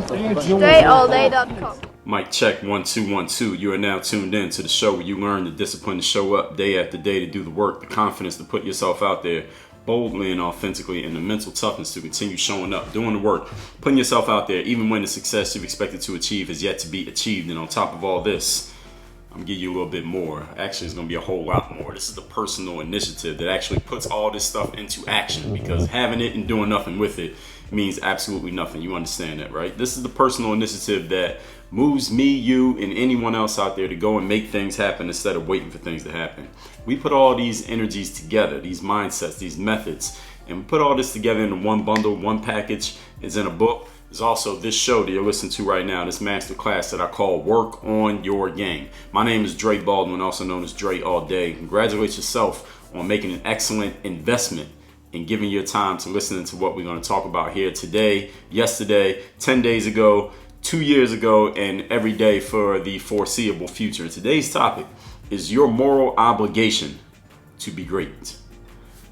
DreAllDay.com. Mic check 1 2 1 2. You are now tuned in to the show where you learn the discipline to show up day after day, to do the work, the confidence to put yourself out there boldly and authentically, and the mental toughness to continue showing up, doing the work, putting yourself out there even when the success you've expected to achieve is yet to be achieved. And on top of all this, I'm gonna give you a little bit more. Actually, it's gonna be a whole lot more. This is the personal initiative that actually puts all this stuff into action, because having it and doing nothing with it means absolutely nothing. You understand that, right? This is the personal initiative that moves me, you, and anyone else out there to go and make things happen instead of waiting for things to happen. We put all these energies together, these mindsets, these methods, and we put all this together in one bundle, one package. It's in a book. There's also this show that you're listening to right now, this masterclass that I call Work on Your Game. My name is Dre Baldwin, also known as Dre All Day. Congratulate yourself on making an excellent investment in giving your time to listening to what we're going to talk about here today, yesterday, 10 days ago, 2 years ago, and every day for the foreseeable future. Today's topic is your moral obligation to be great.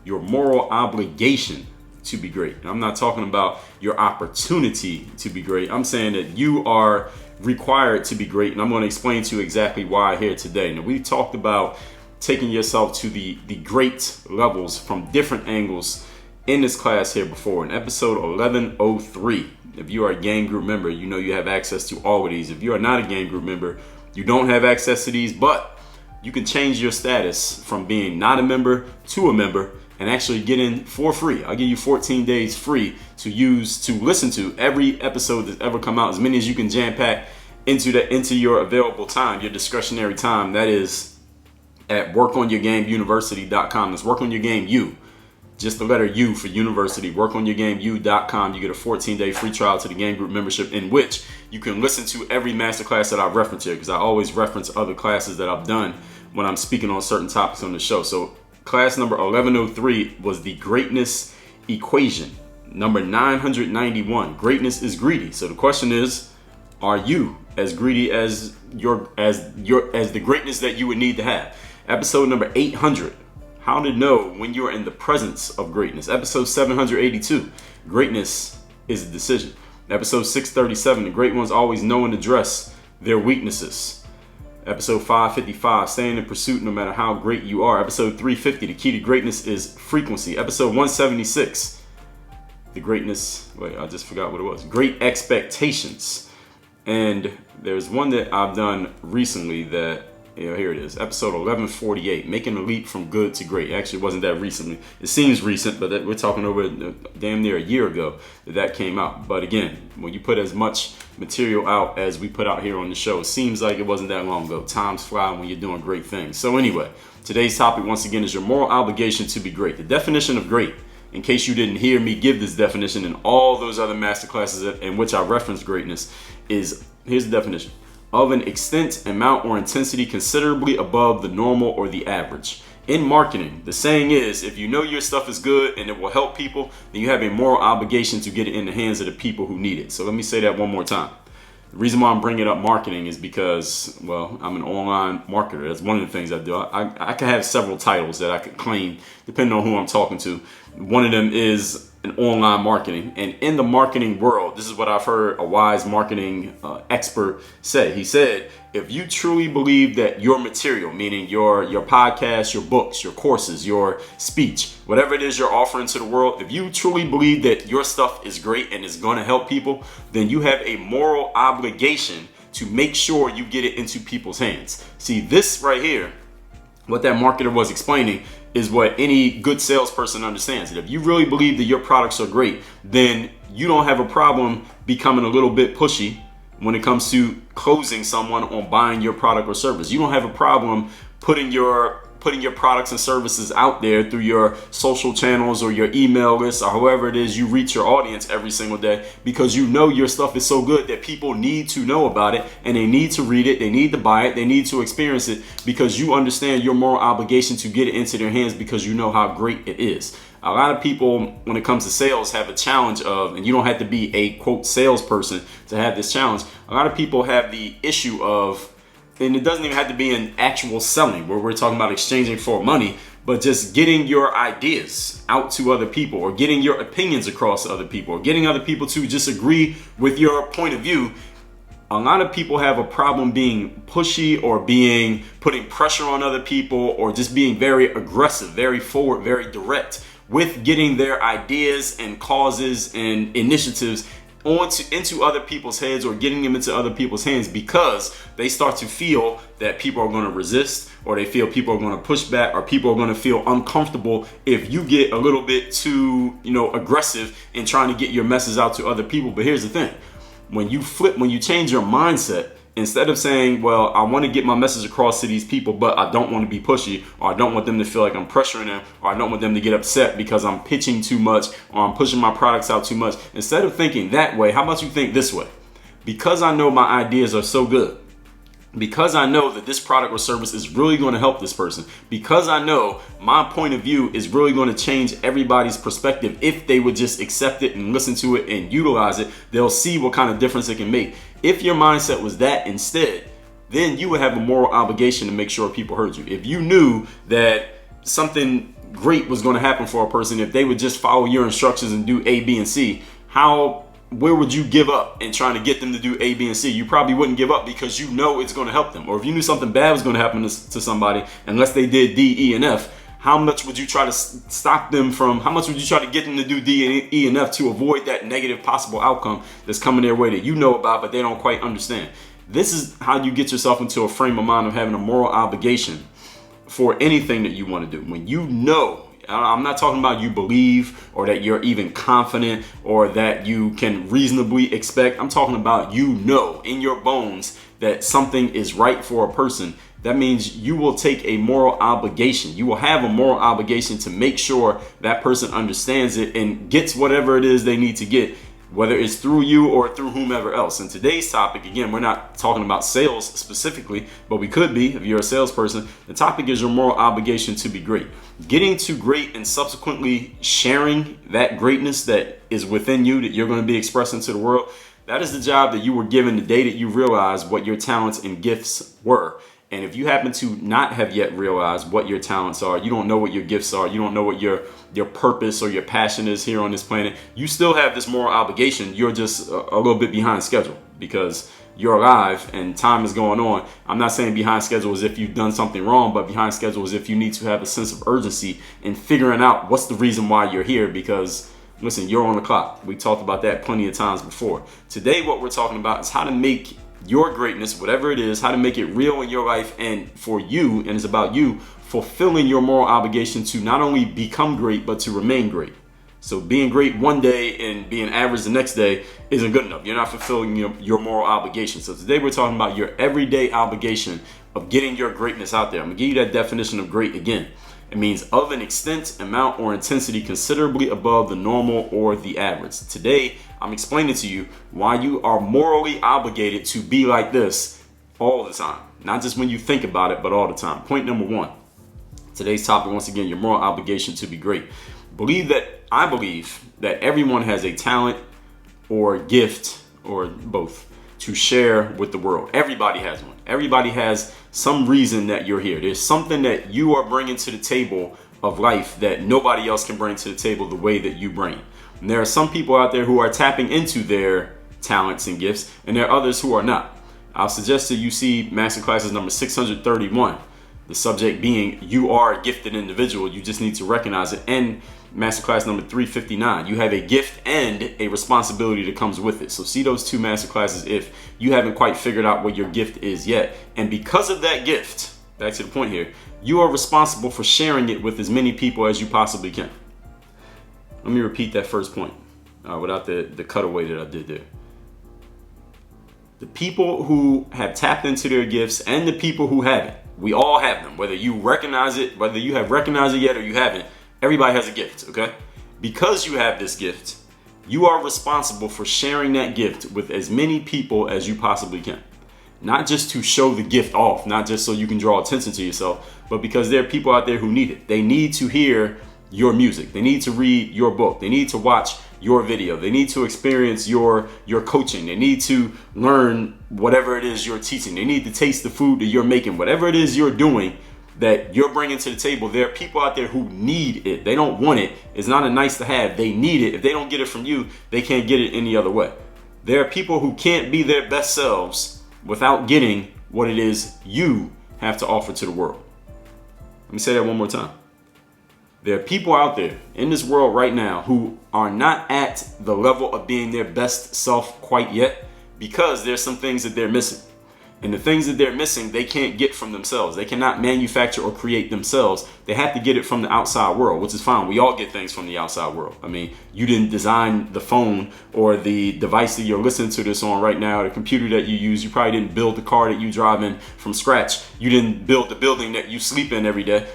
Your moral obligation to be great. And I'm not talking about your opportunity to be great. I'm saying that you are required to be great, and I'm going to explain to you exactly why here today. Now, we've talked about taking yourself to the great levels from different angles in this class here before. In episode 1103, if you are a gang group member, you know you have access to all of these. If you are not a gang group member, you don't have access to these, but you can change your status from being not a member to a member and actually get in for free. I'll give you 14 days free to use to listen to every episode that's ever come out, as many as you can jam pack into your available time, your discretionary time. That is at workonyourgameuniversity.com. That's Work on Your Game U. Just the letter U for university, workonyourgameu.com. You get a 14-day free trial to the gang group membership, in which you can listen to every masterclass that I reference here, because I always reference other classes that I've done when I'm speaking on certain topics on the show. So class number 1103 was the greatness equation. Number 991, greatness is greedy. So the question is, are you as greedy as the greatness that you would need to have? Episode number 800, how to know when you are in the presence of greatness. Episode 782, greatness is a decision. Episode 637, the great ones always know and address their weaknesses. Episode 555, staying in pursuit no matter how great you are. Episode 350, the key to greatness is frequency. Episode 176, I just forgot what it was. Great expectations. And there's one that I've done recently that, here it is, episode 1148, making a leap from good to great. Actually, it wasn't that recently. It seems recent, but we're talking over damn near a year ago that came out. But again, when you put as much material out as we put out here on the show, it seems like it wasn't that long ago. Times fly when you're doing great things. So anyway, today's topic, once again, is your moral obligation to be great. The definition of great, in case you didn't hear me give this definition in all those other masterclasses in which I reference greatness, is, here's the definition: of an extent, amount, or intensity considerably above the normal or the average. In marketing, the saying is, if you know your stuff is good and it will help people, then you have a moral obligation to get it in the hands of the people who need it. So let me say that one more time. The reason why I'm bringing up marketing is because, well, I'm an online marketer. That's one of the things I do. I can have several titles that I could claim depending on who I'm talking to. One of them is an online marketing. And in the marketing world, this is what I've heard a wise marketing expert say. He said, if you truly believe that your material, meaning your podcast, your books, your courses, your speech, whatever it is you're offering to the world, if you truly believe that your stuff is great and is going to help people, then you have a moral obligation to make sure you get it into people's hands. See, this right here, what that marketer was explaining, is what any good salesperson understands. That if you really believe that your products are great, then you don't have a problem becoming a little bit pushy when it comes to closing someone on buying your product or service. You don't have a problem putting your products and services out there through your social channels or your email list or however it is you reach your audience every single day, because you know your stuff is so good that people need to know about it and they need to read it, they need to buy it, they need to experience it, because you understand your moral obligation to get it into their hands because you know how great it is. A lot of people, when it comes to sales, have a challenge of, and you don't have to be a quote salesperson to have this challenge. A lot of people have the issue of, and it doesn't even have to be an actual selling where we're talking about exchanging for money, but just getting your ideas out to other people, or getting your opinions across to other people, or getting other people to just agree with your point of view. A lot of people have a problem being pushy, or putting pressure on other people, or just being very aggressive, very forward, very direct with getting their ideas and causes and initiatives into other people's heads, or getting them into other people's hands, because they start to feel that people are going to resist, or they feel people are going to push back, or people are going to feel uncomfortable if you get a little bit too, aggressive in trying to get your message out to other people. But here's the thing. When you change your mindset, instead of saying, well, I want to get my message across to these people, but I don't want to be pushy, or I don't want them to feel like I'm pressuring them, or I don't want them to get upset because I'm pitching too much, or I'm pushing my products out too much. Instead of thinking that way, how about you think this way? Because I know my ideas are so good, because I know that this product or service is really going to help this person, because I know my point of view is really going to change everybody's perspective, if they would just accept it and listen to it and utilize it, they'll see what kind of difference it can make. If your mindset was that instead, then you would have a moral obligation to make sure people heard you. If you knew that something great was going to happen for a person if they would just follow your instructions and do A, B, and C, where would you give up in trying to get them to do A, B, and C? You probably wouldn't give up, because you know it's going to help them. Or if you knew something bad was going to happen to somebody, unless they did D, E, and F, how much would you try to stop them from, how much would you try to get them to do D, E, and F to avoid that negative possible outcome that's coming their way that you know about, but they don't quite understand? This is how you get yourself into a frame of mind of having a moral obligation for anything that you want to do. When you know, I'm not talking about you believe, or that you're even confident, or that you can reasonably expect. I'm talking about you know in your bones that something is right for a person. That means you will take a moral obligation. You will have a moral obligation to make sure that person understands it and gets whatever it is they need to get, whether it's through you or through whomever else. In today's topic, again, we're not talking about sales specifically, but we could be if you're a salesperson. The topic is your moral obligation to be great. Getting to great and subsequently sharing that greatness that is within you, that you're going to be expressing to the world. That is the job that you were given the day that you realized what your talents and gifts were. And if you happen to not have yet realized what your talents are, you don't know what your gifts are, you don't know what your purpose or your passion is here on this planet, you still have this moral obligation. You're just a little bit behind schedule because you're alive and time is going on. I'm not saying behind schedule as if you've done something wrong, but behind schedule as if you need to have a sense of urgency in figuring out what's the reason why you're here, because listen, you're on the clock. We talked about that plenty of times before. Today, what we're talking about is how to make your greatness, whatever it is, how to make it real in your life and for you, and it's about you fulfilling your moral obligation to not only become great, but to remain great. So being great one day and being average the next day isn't good enough. You're not fulfilling your moral obligation. So today we're talking about your everyday obligation of getting your greatness out there. I'm gonna give you that definition of great again. It means of an extent, amount, or intensity considerably above the normal or the average. Today, I'm explaining to you why you are morally obligated to be like this all the time. Not just when you think about it, but all the time. Point number one. Today's topic, once again, your moral obligation to be great. I believe that everyone has a talent or gift, or both, to share with the world. Everybody has one. Everybody has some reason that you're here. There's something that you are bringing to the table of life that nobody else can bring to the table the way that you bring. And there are some people out there who are tapping into their talents and gifts, and there are others who are not. I'll suggest that you see masterclasses number 631. The subject being, you are a gifted individual. You just need to recognize it. And masterclass number 359, you have a gift and a responsibility that comes with it. So see those two masterclasses if you haven't quite figured out what your gift is yet. And because of that gift, back to the point here, you are responsible for sharing it with as many people as you possibly can. Let me repeat that first point without the cutaway that I did there. The people who have tapped into their gifts and the people who haven't, we all have them. Whether you recognize it, whether you have recognized it yet or you haven't, everybody has a gift, okay? Because you have this gift, you are responsible for sharing that gift with as many people as you possibly can. Not just to show the gift off, not just so you can draw attention to yourself, but because there are people out there who need it. They need to hear your music. They need to read your book. They need to watch your video. They need to experience your coaching. They need to learn whatever it is you're teaching. They need to taste the food that you're making. Whatever it is you're doing, that you're bringing to the table, there are people out there who need it. They don't want it. It's not a nice to have. They need it. If they don't get it from you, they can't get it any other way. There are people who can't be their best selves without getting what it is you have to offer to the world. Let me say that one more time. There are people out there in this world right now who are not at the level of being their best self quite yet because there's some things that they're missing. And the things that they're missing, they can't get from themselves. They cannot manufacture or create themselves. They have to get it from the outside world, which is fine. We all get things from the outside world. I mean, you didn't design the phone or the device that you're listening to this on right now, the computer that you use. You probably didn't build the car that you drive in from scratch. You didn't build the building that you sleep in every day.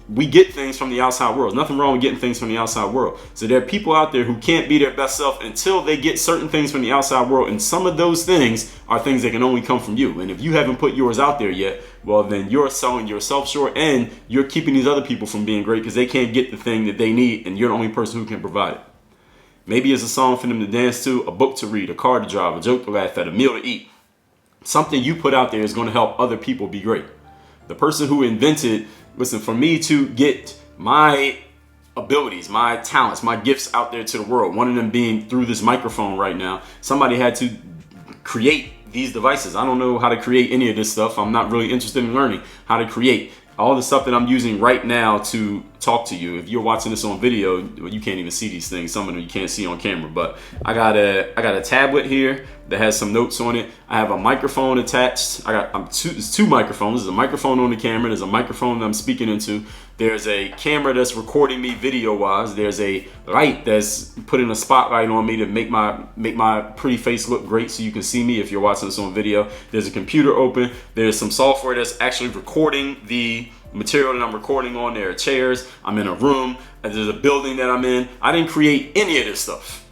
We get things from the outside world. Nothing wrong with getting things from the outside world. So there are people out there who can't be their best self until they get certain things from the outside world. And some of those things are things that can only come from you. And if you haven't put yours out there yet, well, then you're selling yourself short and you're keeping these other people from being great because they can't get the thing that they need and you're the only person who can provide it. Maybe it's a song for them to dance to, a book to read, a car to drive, a joke to laugh at, a meal to eat. Something you put out there is going to help other people be great. The person who invented, listen, for me to get my abilities, my talents, my gifts out there to the world, one of them being through this microphone right now, somebody had to create these devices. I don't know how to create any of this stuff. I'm not really interested in learning how to create all the stuff that I'm using right now to talk to you. If you're watching this on video, you can't even see these things. Some of them you can't see on camera, but I got a tablet here that has some notes on it. I have a microphone attached. There's two microphones. There's a microphone on the camera. There's a microphone that I'm speaking into. There's a camera that's recording me video wise. There's a light that's putting a spotlight on me to make my pretty face look great so you can see me if you're watching this on video. There's a computer open. There's some software that's actually recording the material that I'm recording on. There are chairs. I'm in a room. There's a building that I'm in. I didn't create any of this stuff,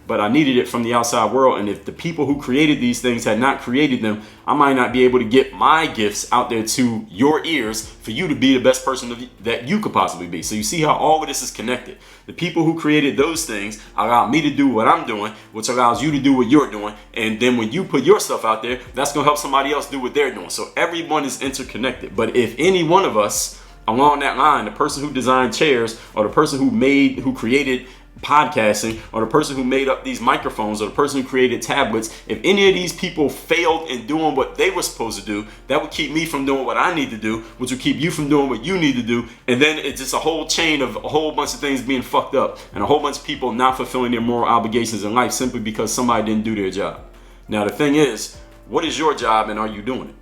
but I needed it from the outside world. And if the people who created these things had not created them, I might not be able to get my gifts out there to your ears for you to be the best person that you could possibly be. So you see how all of this is connected. The people who created those things allow me to do what I'm doing, which allows you to do what you're doing. And then when you put your stuff out there, that's going to help somebody else do what they're doing. So everyone is interconnected. But if any one of us along that line, the person who designed chairs or the person who created podcasting or the person who made up these microphones or the person who created tablets, if any of these people failed in doing what they were supposed to do, that would keep me from doing what I need to do, which would keep you from doing what you need to do. And then it's just a whole chain of a whole bunch of things being fucked up and a whole bunch of people not fulfilling their moral obligations in life simply because somebody didn't do their job. Now, the thing is, what is your job and are you doing it?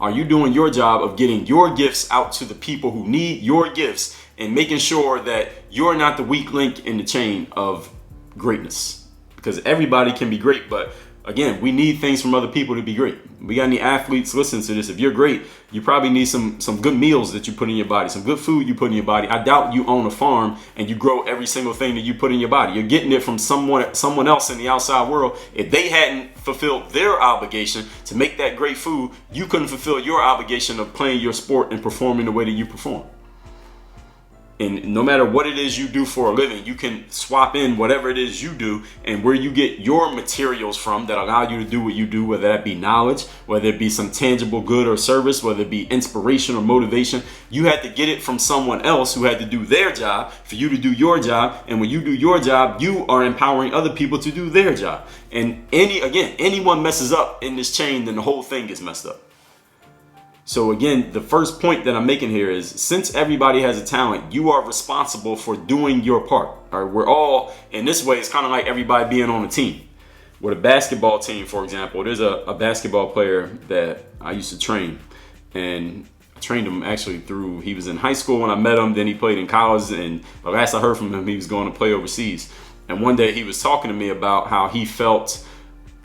Are you doing your job of getting your gifts out to the people who need your gifts and making sure that you're not the weak link in the chain of greatness? Because everybody can be great, but again, we need things from other people to be great. We got any athletes listening to this? If you're great, you probably need some good meals that you put in your body, some good food you put in your body. I doubt you own a farm and you grow every single thing that you put in your body. You're getting it from someone else in the outside world. If they hadn't fulfilled their obligation to make that great food, you couldn't fulfill your obligation of playing your sport and performing the way that you perform. And no matter what it is you do for a living, you can swap in whatever it is you do and where you get your materials from that allow you to do what you do, whether that be knowledge, whether it be some tangible good or service, whether it be inspiration or motivation. You had to get it from someone else who had to do their job for you to do your job. And when you do your job, you are empowering other people to do their job. And anyone messes up in this chain, then the whole thing gets messed up. So again, the first point that I'm making here is, since everybody has a talent, you are responsible for doing your part. All right, we're all, in this way, it's kind of like everybody being on a team. With a basketball team, for example, there's a basketball player that I used to train. And I trained him actually he was in high school when I met him, then he played in college, and the last I heard from him, he was going to play overseas. And one day he was talking to me about how he felt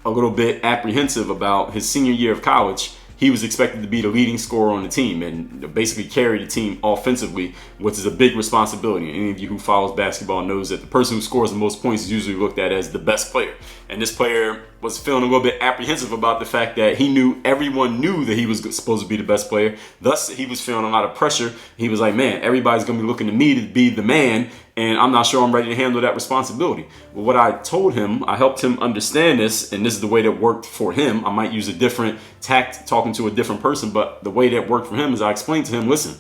a little bit apprehensive about his senior year of college. He was expected to be the leading scorer on the team and basically carry the team offensively, which is a big responsibility. Any of you who follows basketball knows that the person who scores the most points is usually looked at as the best player. And this player was feeling a little bit apprehensive about the fact that everyone knew that he was supposed to be the best player. Thus, he was feeling a lot of pressure. He was like, man, everybody's going to be looking to me to be the man. and I'm not sure I'm ready to handle that responsibility. Well, what I told him, I helped him understand this, and this is the way that worked for him. I might use a different tact talking to a different person, but the way that worked for him is I explained to him, listen,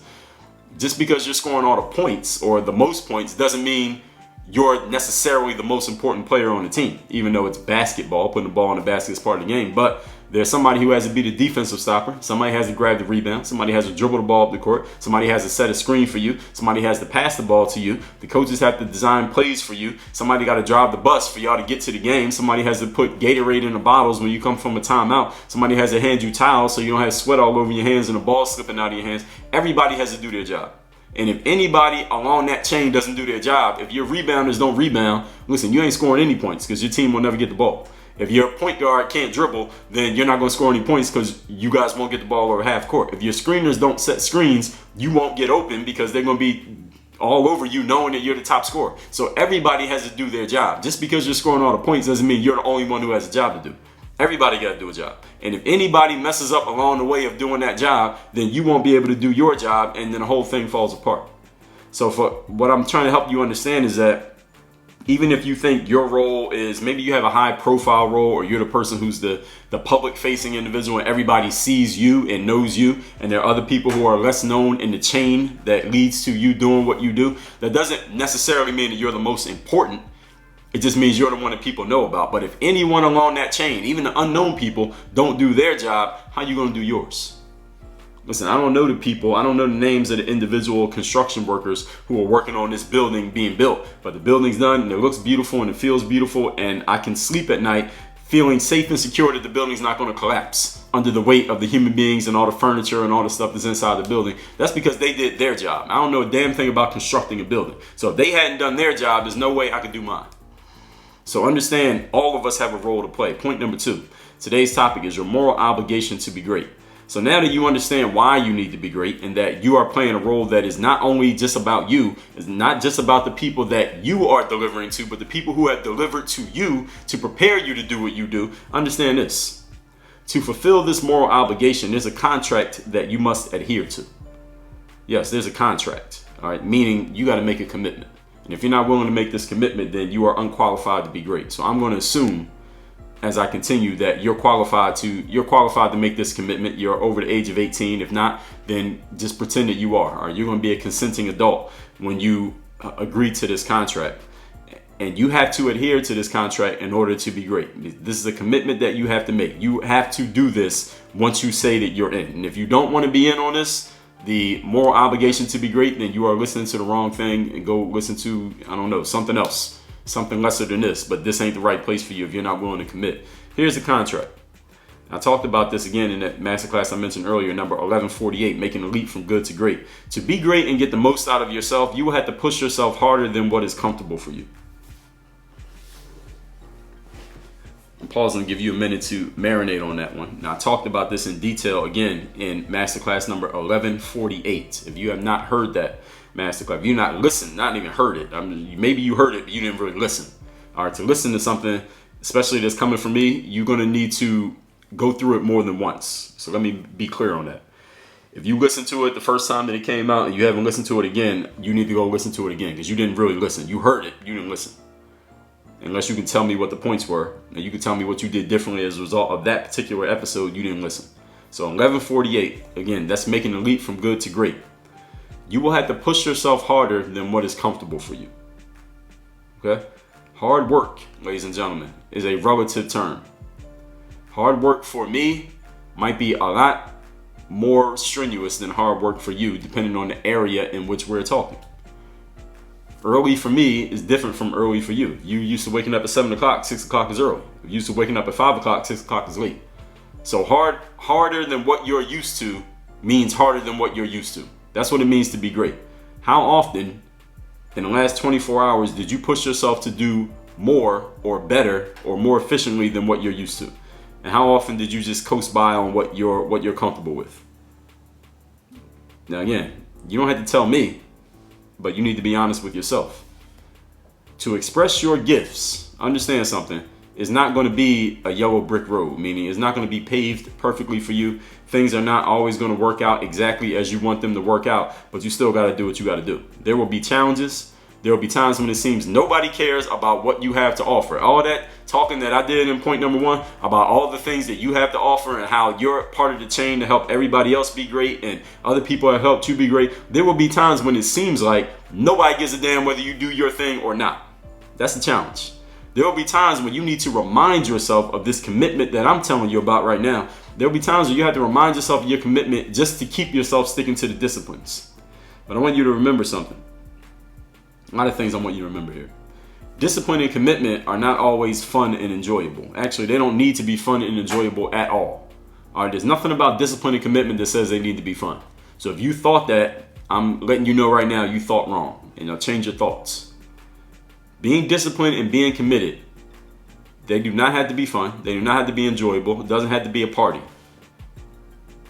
just because you're scoring all the points or the most points doesn't mean you're necessarily the most important player on the team, even though it's basketball. Putting the ball in the basket is part of the game. But there's somebody who has to be the defensive stopper. Somebody has to grab the rebound. Somebody has to dribble the ball up the court. Somebody has to set a screen for you. Somebody has to pass the ball to you. The coaches have to design plays for you. Somebody got to drive the bus for y'all to get to the game. Somebody has to put Gatorade in the bottles when you come from a timeout. Somebody has to hand you towels so you don't have sweat all over your hands and the ball slipping out of your hands. Everybody has to do their job. And if anybody along that chain doesn't do their job, if your rebounders don't rebound, listen, you ain't scoring any points because your team will never get the ball. If your point guard can't dribble, then you're not going to score any points because you guys won't get the ball over half court. If your screeners don't set screens, you won't get open because they're going to be all over you knowing that you're the top scorer. So everybody has to do their job. Just because you're scoring all the points doesn't mean you're the only one who has a job to do. Everybody got to do a job. And if anybody messes up along the way of doing that job, then you won't be able to do your job, and then the whole thing falls apart. So for what I'm trying to help you understand is that even if you think your role is, maybe you have a high profile role, or you're the person who's the public facing individual and everybody sees you and knows you, and there are other people who are less known in the chain that leads to you doing what you do, that doesn't necessarily mean that you're the most important. It just means you're the one that people know about. But if anyone along that chain, even the unknown people, don't do their job, how are you going to do yours? Listen, I don't know the people. I don't know the names of the individual construction workers who are working on this building being built. But the building's done, and it looks beautiful, and it feels beautiful, and I can sleep at night feeling safe and secure that the building's not going to collapse under the weight of the human beings and all the furniture and all the stuff that's inside the building. That's because they did their job. I don't know a damn thing about constructing a building. So if they hadn't done their job, there's no way I could do mine. So understand, all of us have a role to play. Point number 2. Today's topic is your moral obligation to be great. So now that you understand why you need to be great, and that you are playing a role that is not only just about you, it's not just about the people that you are delivering to, but the people who have delivered to you to prepare you to do what you do, understand this. To fulfill this moral obligation, there's a contract that you must adhere to. Yes, there's a contract, all right, meaning you got to make a commitment. And if you're not willing to make this commitment, then you are unqualified to be great. So I'm going to assume, as I continue, that you're qualified to make this commitment. You're over the age of 18. If not, then just pretend that you are. Or you're going to be a consenting adult when you agree to this contract. And you have to adhere to this contract in order to be great. This is a commitment that you have to make. You have to do this once you say that you're in. And if you don't want to be in on this, the moral obligation to be great, then you are listening to the wrong thing, and go listen to, I don't know, something else, something lesser than this. But this ain't the right place for you if you're not willing to commit. Here's the contract. I talked about this again in that masterclass I mentioned earlier, number 1148, making a leap from good to great. To be great and get the most out of yourself, you will have to push yourself harder than what is comfortable for you. I'm pausing to give you a minute to marinate on that one. Now, I talked about this in detail again in masterclass number 1148. If you have not heard that masterclass, if you not listened, not even heard it, maybe you heard it, but you didn't really listen. All right, to listen to something, especially that's coming from me, you're going to need to go through it more than once. So let me be clear on that. If you listened to it the first time that it came out and you haven't listened to it again, you need to go listen to it again, because you didn't really listen. You heard it, you didn't listen. Unless you can tell me what the points were, and you can tell me what you did differently as a result of that particular episode, you didn't listen. So 1148, again, that's making a leap from good to great. You will have to push yourself harder than what is comfortable for you. Okay? Hard work, ladies and gentlemen, is a relative term. Hard work for me might be a lot more strenuous than hard work for you, depending on the area in which we're talking. Early for me is different from early for you. You used to waking up at 7 o'clock, 6 o'clock is early. You used to waking up at 5 o'clock, 6 o'clock is late. So harder than what you're used to means harder than what you're used to. That's what it means to be great. How often in the last 24 hours did you push yourself to do more or better or more efficiently than what you're used to? And how often did you just coast by on what you're comfortable with? Now again, you don't have to tell me, but you need to be honest with yourself. To express your gifts, understand something, is not going to be a yellow brick road, meaning it's not going to be paved perfectly for you. Things are not always going to work out exactly as you want them to work out, but you still got to do what you got to do. There will be challenges. There will be times when it seems nobody cares about what you have to offer. All that talking that I did in point number 1 about all the things that you have to offer and how you're part of the chain to help everybody else be great and other people have helped you be great. There will be times when it seems like nobody gives a damn whether you do your thing or not. That's the challenge. There will be times when you need to remind yourself of this commitment that I'm telling you about right now. There will be times when you have to remind yourself of your commitment just to keep yourself sticking to the disciplines. But I want you to remember something. A lot of things I want you to remember here. Discipline and commitment are not always fun and enjoyable. Actually, they don't need to be fun and enjoyable at all. All right, there's nothing about discipline and commitment that says they need to be fun. So if you thought that, I'm letting you know right now you thought wrong. And I'll change your thoughts. Being disciplined and being committed, they do not have to be fun. They do not have to be enjoyable. It doesn't have to be a party.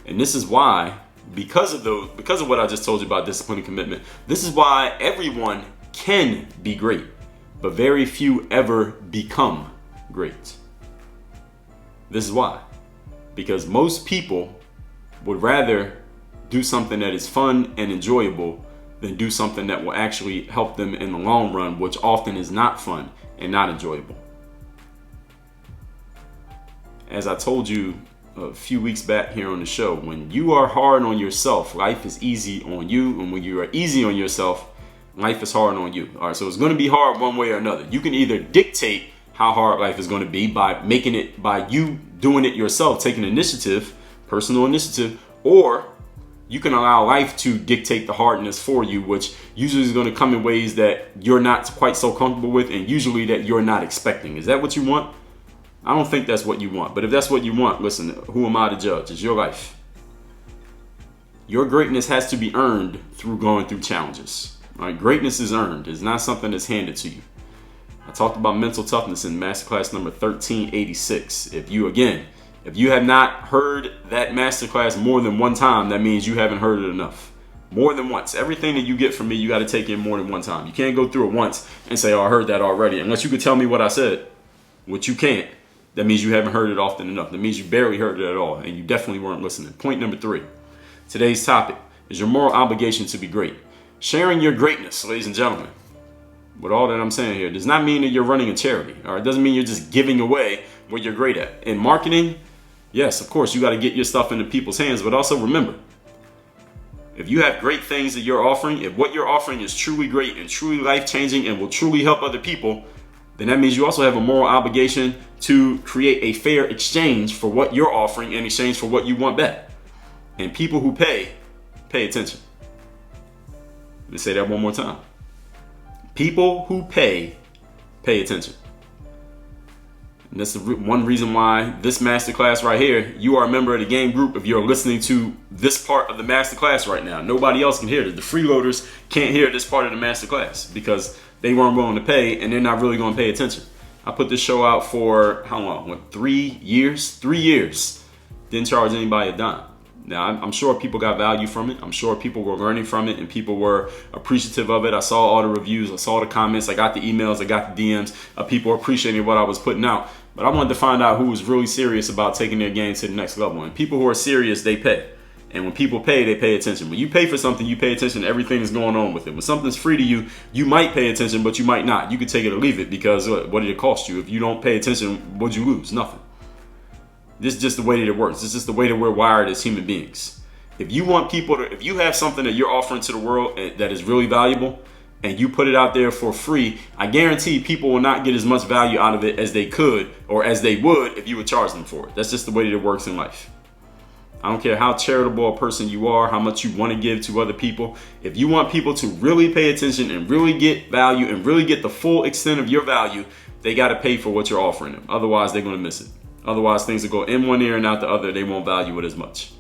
And this is why, because of what I just told you about discipline and commitment, this is why everyone can be great, but very few ever become great. This is why. Because most people would rather do something that is fun and enjoyable than do something that will actually help them in the long run, which often is not fun and not enjoyable. As I told you a few weeks back here on the show, when you are hard on yourself, life is easy on you. And when you are easy on yourself, life is hard on you. All right, so it's going to be hard one way or another. You can either dictate how hard life is going to be by you doing it yourself, taking initiative, personal initiative, or you can allow life to dictate the hardness for you, which usually is going to come in ways that you're not quite so comfortable with and usually that you're not expecting. Is that what you want? I don't think that's what you want. But if that's what you want, listen, who am I to judge? It's your life. Your greatness has to be earned through going through challenges. All right? Greatness is earned. It's not something that's handed to you. I talked about mental toughness in masterclass number 1386. If you have not heard that masterclass more than one time, that means you haven't heard it enough. More than once. Everything that you get from me, you got to take in more than one time. You can't go through it once and say, oh, I heard that already. Unless you could tell me what I said, which you can't. That means you haven't heard it often enough. That means you barely heard it at all, and you definitely weren't listening. Point number 3. Today's topic is your moral obligation to be great. Sharing your greatness, ladies and gentlemen, with all that I'm saying here, does not mean that you're running a charity. Or it doesn't mean you're just giving away what you're great at. In marketing, yes, of course, you got to get your stuff into people's hands, but also remember, if you have great things that you're offering, if what you're offering is truly great and truly life-changing and will truly help other people, then that means you also have a moral obligation to create a fair exchange for what you're offering in exchange for what you want back. And people who pay attention. Let me say that one more time. People who pay attention. And that's one reason why this masterclass right here, you are a member of the game group if you're listening to this part of the masterclass right now. Nobody else can hear this. The freeloaders can't hear this part of the masterclass because they weren't willing to pay and they're not really going to pay attention. I put this show out for how long? What, 3 years? 3 years. Didn't charge anybody a dime. Now, I'm sure people got value from it. I'm sure people were learning from it and people were appreciative of it. I saw all the reviews. I saw the comments. I got the emails. I got the DMs of people appreciating what I was putting out. But I wanted to find out who was really serious about taking their game to the next level. And people who are serious, they pay. And when people pay, they pay attention. When you pay for something, you pay attention to everything that's going on with it. When something's free to you, you might pay attention, but you might not. You could take it or leave it because what did it cost you? If you don't pay attention, what'd you lose? Nothing. This is just the way that it works. This is just the way that we're wired as human beings. If you want people to, if you have something that you're offering to the world that is really valuable and you put it out there for free, I guarantee people will not get as much value out of it as they could or as they would if you would charge them for it. That's just the way that it works in life. I don't care how charitable a person you are, how much you want to give to other people. If you want people to really pay attention and really get value and really get the full extent of your value, they got to pay for what you're offering them. Otherwise, they're going to miss it. Otherwise, things will go in one ear and out the other. They won't value it as much.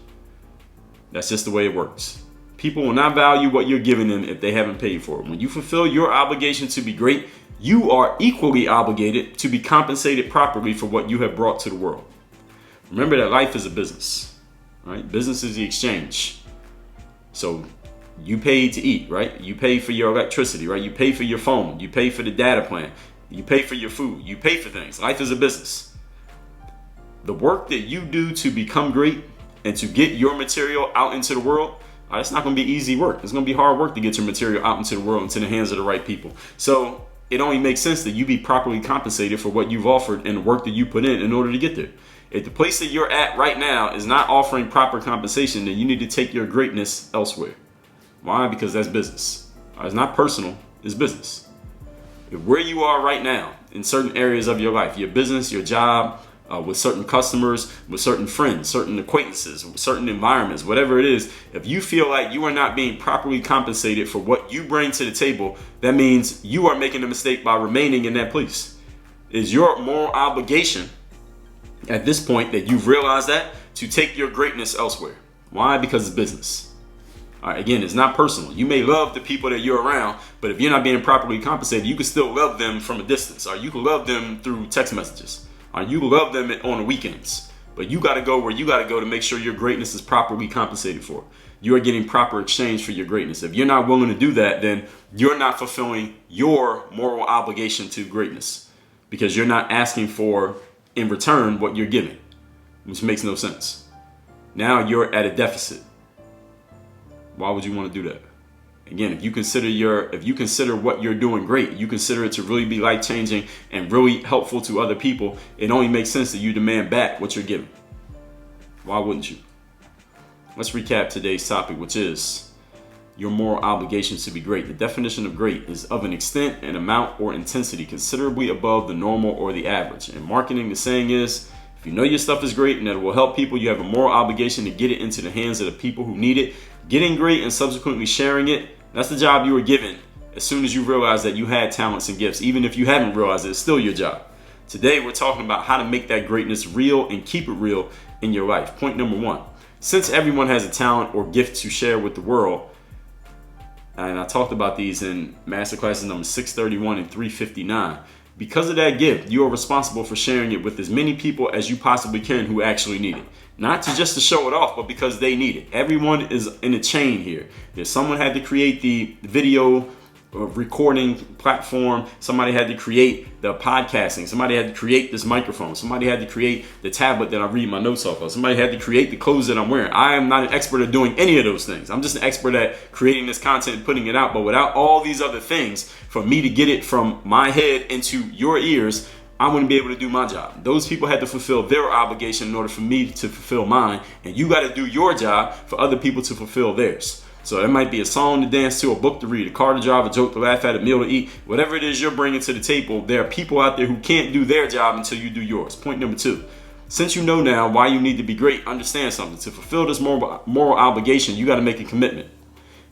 That's just the way it works. People will not value what you're giving them if they haven't paid for it. When you fulfill your obligation to be great, you are equally obligated to be compensated properly for what you have brought to the world. Remember that life is a business. Right? Business is the exchange. So you pay to eat, right? You pay for your electricity, right? You pay for your phone. You pay for the data plan. You pay for your food. You pay for things. Life is a business. The work that you do to become great and to get your material out into the world, It's not going to be easy work. It's going to be hard work to get your material out into the world, into the hands of the right people. So it only makes sense that you be properly compensated for what you've offered and the work that you put in order to get there. If the place that you're at right now is not offering proper compensation, then you need to take your greatness elsewhere. Why? Because that's business. It's not personal, it's business. If where you are right now, in certain areas of your life, your business, your job, with certain customers, with certain friends, certain acquaintances, certain environments, whatever it is, if you feel like you are not being properly compensated for what you bring to the table, that means you are making a mistake by remaining in that place. It's your moral obligation at this point that you've realized that to take your greatness elsewhere. Why? Because it's business. All right, again, it's not personal. You may love the people that you're around, but if you're not being properly compensated, you can still love them from a distance, or you can love them through text messages, or you love them on the weekends. But you got to go where you got to go to make sure your greatness is properly compensated for. You are getting proper exchange for your greatness. If you're not willing to do that, then you're not fulfilling your moral obligation to greatness, because you're not asking for in return what you're giving, which makes no sense. Now you're at a deficit. Why would you want to do that? Again, if you consider what you're doing great, you consider it to really be life-changing and really helpful to other people, it only makes sense that you demand back what you're giving. Why wouldn't you? Let's recap today's topic, which is your moral obligations to be great. The definition of great is of an extent, an amount, or intensity considerably above the normal or the average. In marketing, the saying is, if you know your stuff is great and that it will help people, you have a moral obligation to get it into the hands of the people who need it. Getting great and subsequently sharing it, that's the job you were given as soon as you realize that you had talents and gifts. Even if you haven't realized it, it's still your job. Today, we're talking about how to make that greatness real and keep it real in your life. Point number one, since everyone has a talent or gift to share with the world, and I talked about these in masterclasses number 631 and 359, because of that gift, you are responsible for sharing it with as many people as you possibly can who actually need it. Not just to show it off, but because they need it. Everyone is in a chain here. There's someone had to create the video recording platform. Somebody had to create the podcasting. Somebody had to create this microphone. Somebody had to create the tablet that I read my notes off of. Somebody had to create the clothes that I'm wearing. I am not an expert at doing any of those things. I'm just an expert at creating this content and putting it out. But without all these other things, for me to get it from my head into your ears, I wouldn't be able to do my job. Those people had to fulfill their obligation in order for me to fulfill mine. And you got to do your job for other people to fulfill theirs. So it might be a song to dance to, a book to read, a car to drive, a joke to laugh at, a meal to eat. Whatever it is you're bringing to the table, there are people out there who can't do their job until you do yours. Point number two. Since you know now why you need to be great, understand something. To fulfill this moral obligation, you got to make a commitment.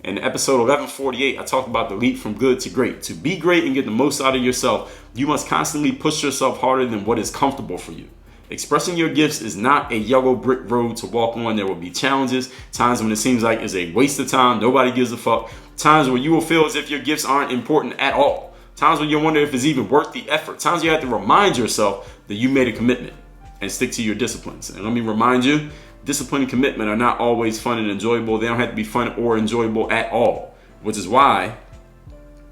In episode 1148, I talked about the leap from good to great. To be great and get the most out of yourself, you must constantly push yourself harder than what is comfortable for you. Expressing your gifts is not a yellow brick road to walk on. There will be challenges, times when it seems like it's a waste of time, nobody gives a fuck, times where you will feel as if your gifts aren't important at all, times when you wonder if it's even worth the effort, times you have to remind yourself that you made a commitment and stick to your disciplines. And let me remind you, discipline and commitment are not always fun and enjoyable. They don't have to be fun or enjoyable at all, which is why,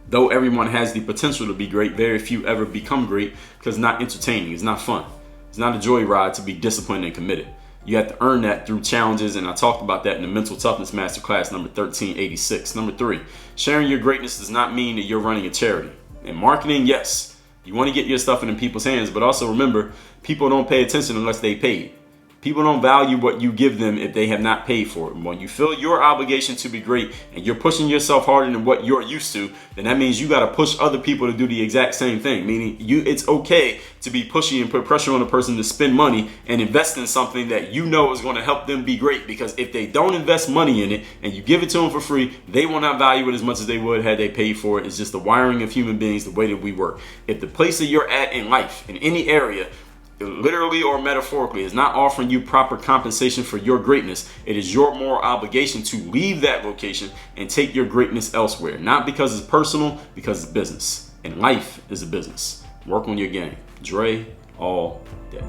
though everyone has the potential to be great, very few ever become great because it's not entertaining, it's not fun. It's not a joyride to be disciplined and committed. You have to earn that through challenges, and I talked about that in the Mental Toughness Masterclass number 1386. Number three, sharing your greatness does not mean that you're running a charity. In marketing, yes, you want to get your stuff in people's hands, but also remember, people don't pay attention unless they paid. People don't value what you give them if they have not paid for it. When you feel your obligation to be great and you're pushing yourself harder than what you're used to, then that means you got to push other people to do the exact same thing. Meaning it's okay to be pushy and put pressure on a person to spend money and invest in something that you know is going to help them be great. Because if they don't invest money in it and you give it to them for free, they will not value it as much as they would had they paid for it. It's just the wiring of human beings, the way that we work. If the place that you're at in life, in any area, literally or metaphorically, is not offering you proper compensation for your greatness, it is your moral obligation to leave that location and take your greatness elsewhere. Not because it's personal, because it's business. And life is a business. Work on your game. Dre all day.